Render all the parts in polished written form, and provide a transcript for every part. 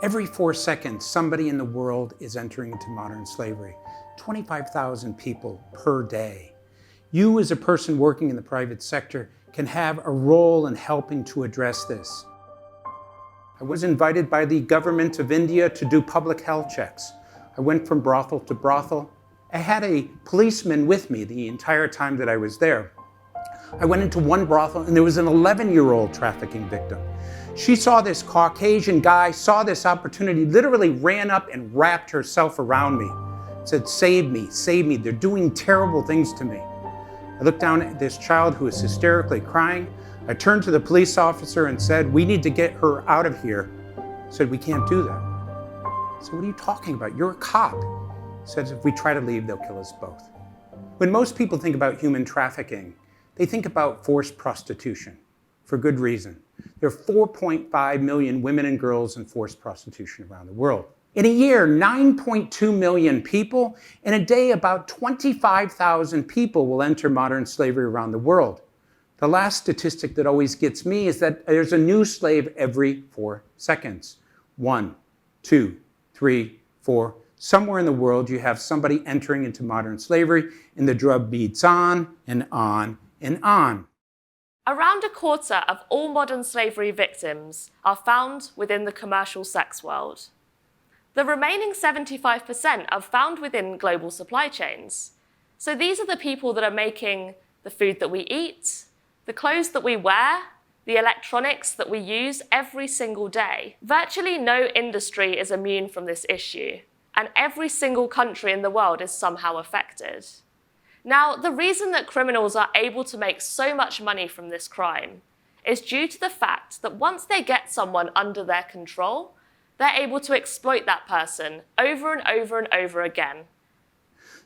Every 4 seconds, somebody in the world is entering into modern slavery. 25,000 people per day. You, as a person working in the private sector, can have a role in helping to address this. I was invited by the government of India to do public health checks. I went from brothel to brothel. I had a policeman with me the entire time that I was there. I went into one brothel and there was an 11-year-old trafficking victim. She saw this Caucasian guy, saw this opportunity, literally ran up and wrapped herself around me. Said, save me, they're doing terrible things to me. I looked down at this child who was hysterically crying. I turned to the police officer and said, we need to get her out of here. I said, we can't do that. I said, what are you talking about? You're a cop. He said, if we try to leave, they'll kill us both. When most people think about human trafficking, they think about forced prostitution, for good reason. There are 4.5 million women and girls in forced prostitution around the world. In a year, 9.2 million people. In a day, about 25,000 people will enter modern slavery around the world. The last statistic that always gets me is that there's a new slave every 4 seconds. 1, 2, 3, 4. Somewhere in the world, you have somebody entering into modern slavery, and the drug beats on and on and on. Around a quarter of all modern slavery victims are found within the commercial sex world. The remaining 75% are found within global supply chains. So these are the people that are making the food that we eat, the clothes that we wear, the electronics that we use every single day. Virtually no industry is immune from this issue, and every single country in the world is somehow affected. Now, the reason that criminals are able to make so much money from this crime is due to the fact that once they get someone under their control, they're able to exploit that person over and over and over again.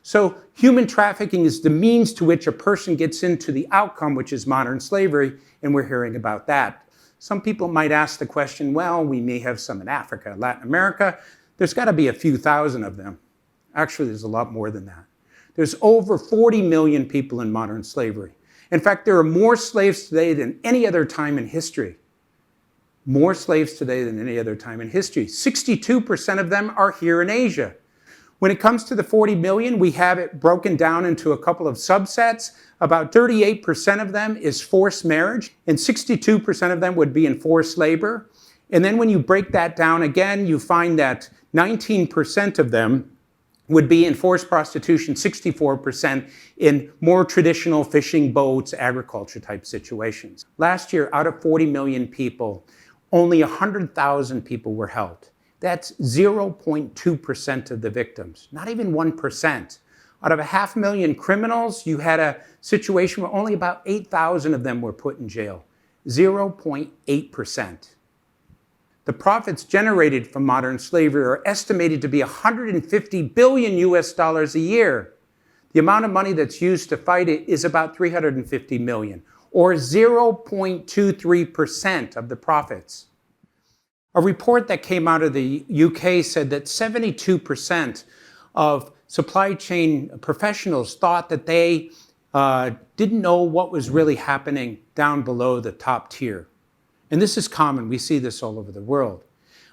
So human trafficking is the means to which a person gets into the outcome, which is modern slavery, and we're hearing about that. Some people might ask the question, well, we may have some in Africa, Latin America. There's got to be a few thousand of them. Actually, there's a lot more than that. There's over 40 million people in modern slavery. In fact, there are more slaves today than any other time in history. More slaves today than any other time in history. 62% of them are here in Asia. When it comes to the 40 million, we have it broken down into a couple of subsets. About 38% of them is forced marriage, and 62% of them would be in forced labor. And then when you break that down again, you find that 19% of them would be in forced prostitution, 64% in more traditional fishing boats, agriculture type situations. Last year, out of 40 million people, only 100,000 people were held. That's 0.2% of the victims, not even 1%. Out of 500,000 criminals, you had a situation where only about 8,000 of them were put in jail, 0.8%. The profits generated from modern slavery are estimated to be $150 billion a year. The amount of money that's used to fight it is about $350 million, or 0.23% of the profits. A report that came out of the UK said that 72% of supply chain professionals thought that they didn't know what was really happening down below the top tier. And this is common. We see this all over the world.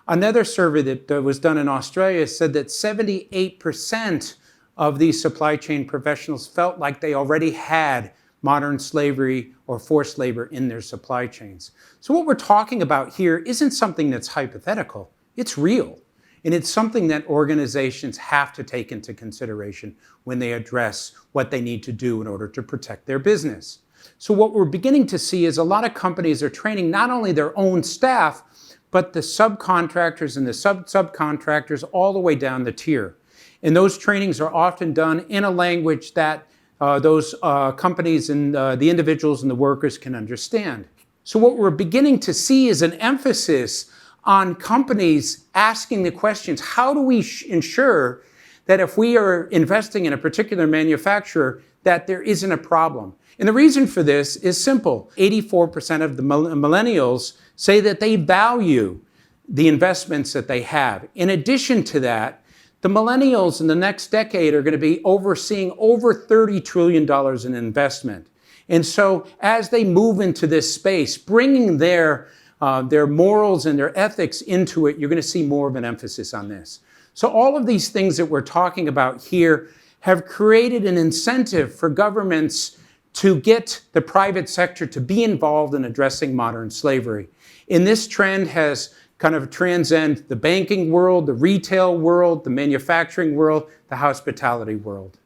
Another survey that was done in Australia said that 78% of these supply chain professionals felt like they already had modern slavery or forced labor in their supply chains. So what we're talking about here isn't something that's hypothetical. It's real. And it's something that organizations have to take into consideration when they address what they need to do in order to protect their business. So what we're beginning to see is a lot of companies are training not only their own staff, but the subcontractors and the subcontractors all the way down the tier. And those trainings are often done in a language that those companies and the individuals and the workers can understand. So what we're beginning to see is an emphasis on companies asking the questions, how do we ensure that if we are investing in a particular manufacturer, that there isn't a problem? And the reason for this is simple. 84% of the millennials say that they value the investments that they have. In addition to that, the millennials in the next decade are going to be overseeing over $30 trillion in investment. And so as they move into this space, bringing their their morals and their ethics into it, you're going to see more of an emphasis on this. So all of these things that we're talking about here have created an incentive for governments to get the private sector to be involved in addressing modern slavery. And this trend has kind of transcended the banking world, the retail world, the manufacturing world, the hospitality world.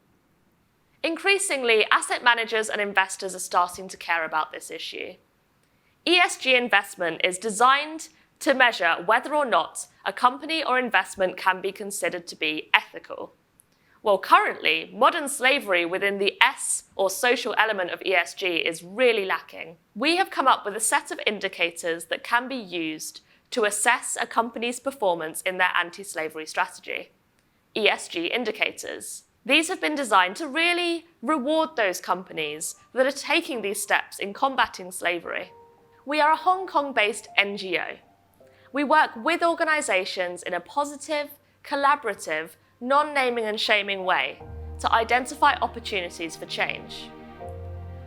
Increasingly, asset managers and investors are starting to care about this issue. ESG investment is designed to measure whether or not a company or investment can be considered to be ethical. Well, currently, modern slavery within the S or social element of ESG is really lacking. We have come up with a set of indicators that can be used to assess a company's performance in their anti-slavery strategy. ESG indicators. These have been designed to really reward those companies that are taking these steps in combating slavery. We are a Hong Kong-based NGO. We work with organisations in a positive, collaborative, non-naming and shaming way to identify opportunities for change.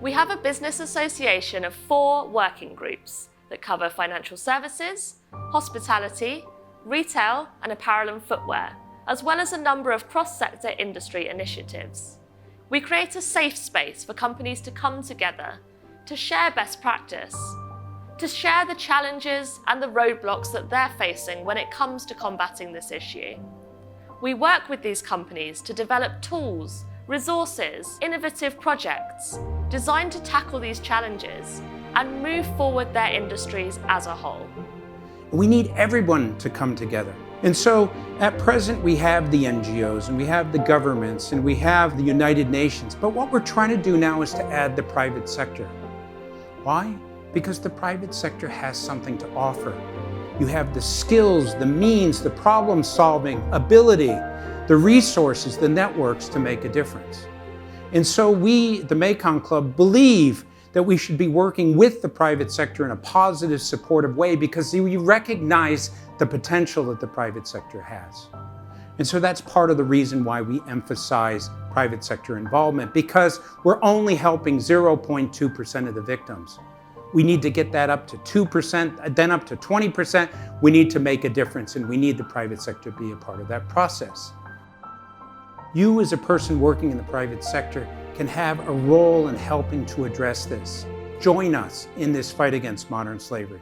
We have a business association of 4 working groups that cover financial services, hospitality, retail and apparel and footwear, as well as a number of cross-sector industry initiatives. We create a safe space for companies to come together, to share best practice, to share the challenges and the roadblocks that they're facing when it comes to combating this issue. We work with these companies to develop tools, resources, innovative projects designed to tackle these challenges and move forward their industries as a whole. We need everyone to come together. And so at present we have the NGOs and we have the governments and we have the United Nations. But what we're trying to do now is to add the private sector. Why? Because the private sector has something to offer. You have the skills, the means, the problem-solving ability, the resources, the networks to make a difference. And so we, the Mekong Club, believe that we should be working with the private sector in a positive, supportive way because we recognize the potential that the private sector has. And so that's part of the reason why we emphasize private sector involvement, because we're only helping 0.2% of the victims. We need to get that up to 2%, then up to 20%. We need to make a difference, and we need the private sector to be a part of that process. You, as a person working in the private sector, can have a role in helping to address this. Join us in this fight against modern slavery.